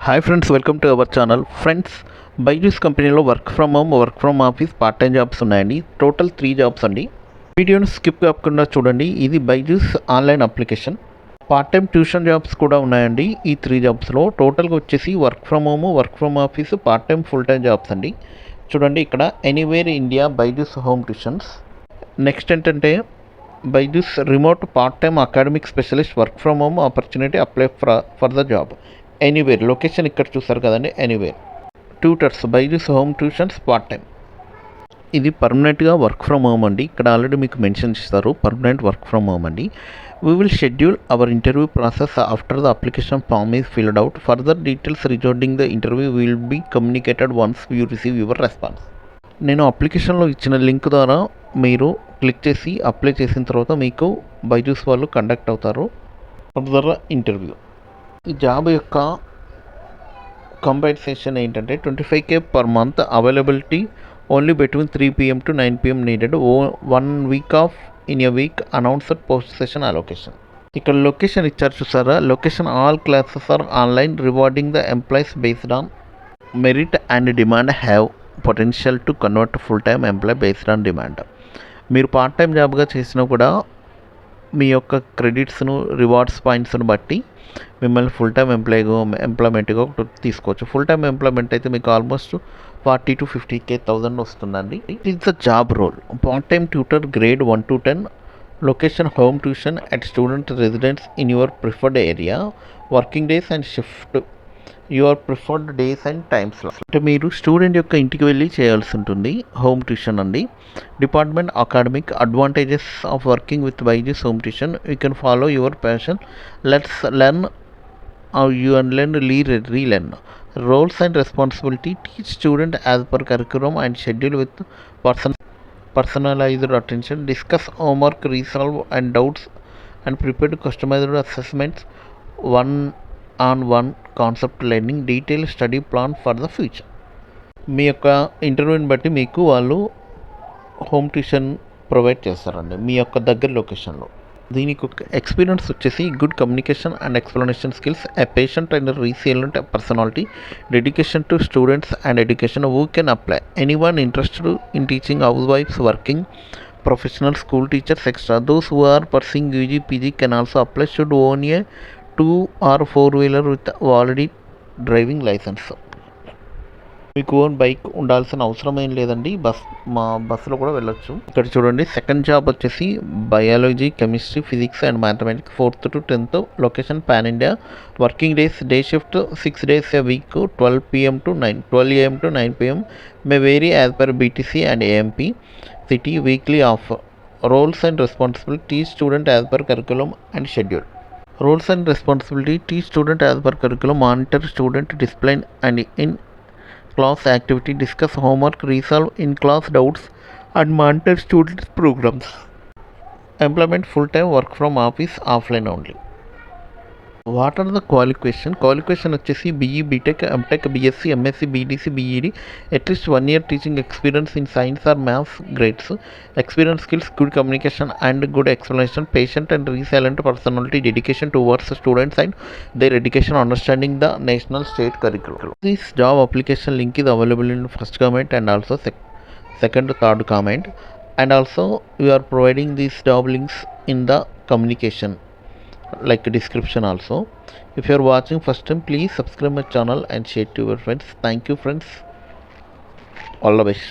Hi friends, welcome to our channel. Friends, Byju's కంపెనీలో work from home, work from office, part time jobs ఉన్నాయండి. Total 3 jobs అండి. వీడియోని స్కిప్ కాకుండా చూడండి. ఇది Byju's online application. Part time tuition jobs కూడా ఉన్నాయండి. ఈ 3 జాబ్స్లో టోటల్గా వచ్చేసి work from home, work from office, part time, full time jobs అండి. చూడండి, ఇక్కడ anywhere India Byju's home tuitions. Next ఏంటంటే Byju's remote part time academic specialist work from home opportunity apply for the job anywhere. Location ఇక్కడ చూస్తారు కదండి, anywhere. Tutors Byju's home tuitions part time. ఇది పర్మనెంట్గా work from home అండి. ఇక్కడ ఆల్రెడీ మీకు మెన్షన్ చేస్తారు, పర్మనెంట్ వర్క్ ఫ్రమ్ హోమ్ అండి. We will schedule our interview process after the application form is filled out. Further details regarding the interview will be communicated once you receive your response. నేను అప్లికేషన్లో ఇచ్చిన link ద్వారా మీరు click చేసి apply చేసిన తర్వాత మీకు బైజూస్ వాళ్ళు కండక్ట్ అవుతారు ఫర్దర్ ఇంటర్వ్యూ. ఈ జాబ్ యొక్క కంపెన్సేషన్ ఏంటంటే 25K per month. Availability only between 3 PM to 9 PM needed. 1 week off in a week announced post session allocation. ఇక్కడ లొకేషన్ ఇచ్చారు చూసారా, location all classes are online. Rewarding the employees based on merit and demand have potential to convert full time employ based on demand. మీరు part time జాబ్గా చేసినా కూడా మీ యొక్క క్రెడిట్స్ను, rewards పాయింట్స్ను బట్టి మిమ్మల్ని ఫుల్ టైం ఎంప్లాయ్మెంట్గా తీసుకోవచ్చు. ఫుల్ టైం ఎంప్లాయ్మెంట్ అయితే మీకు ఆల్మోస్ట్ 40 to 50,000 వస్తుందండి. It is the job role. Part time tutor grade 1 to 10. Location home tuition at student residence in your preferred area. Working days and shift your preferred days and times. అంటే మీరు student యొక్క ఇంటికి వెళ్ళి చేయాల్సి ఉంటుంది. Home tuition అండి. Department academic advantages of working with Byju's home tuition. You can follow your passion. Let's learn you and learn relearn. Roles and responsibility. Teach student as per curriculum and schedule with personalized attention. Discuss homework, resolve and doubts and prepare customized assessments. One-on-one concept learning. Detail study plan for the future. మీ యొక్క ఇంటర్వ్యూని బట్టి మీకు వాళ్ళు home tuition provide చేస్తారండి మీ యొక్క దగ్గర లొకేషన్లో. దీనికి ఒక ఎక్స్పీరియన్స్ వచ్చేసి good communication and explanation skills, a patient and resilient personality, dedication to students and education. Who can apply? Anyone interested in teaching, హౌస్ వైఫ్స్, working professional, school teachers, etc. Those who are pursuing UG, PG can also apply. Should own a 2 or 4-wheeler with already driving licence. మీకు own bike ఉండాల్సిన అవసరం ఏం లేదండి. బస్సులో కూడా వెళ్ళొచ్చు. ఇక్కడ చూడండి, సెకండ్ జాబ్ వచ్చేసి biology, chemistry, physics and mathematics 4th to 10th. Location pan India. Working days day shift 6 days a week, 12 AM to 9 PM. May vary as per BTC and AMP city. Weekly off. Roles and responsibility. Teach student as per curriculum and schedule. Roles and responsibility. Teach student as per curriculum. Monitor student discipline and in class activity. Discuss homework, resolve in class doubts and monitor students programs. Employment full time, work from office, offline only. What are the qualification వచ్చేసి BE, BTech, MTech, BSc, MSc, BDC, BEd, at least 1 year teaching experience in science or maths grades. Experience skills, good communication and good explanation, patient and resilient personality, dedication towards students and their education, understanding the national state curriculum. This job application link is available in first comment and also second, third comment, and also we are providing these job links in the communication like description also. If you are watching first time, please subscribe my channel and share to your friends. Thank you friends, all the best.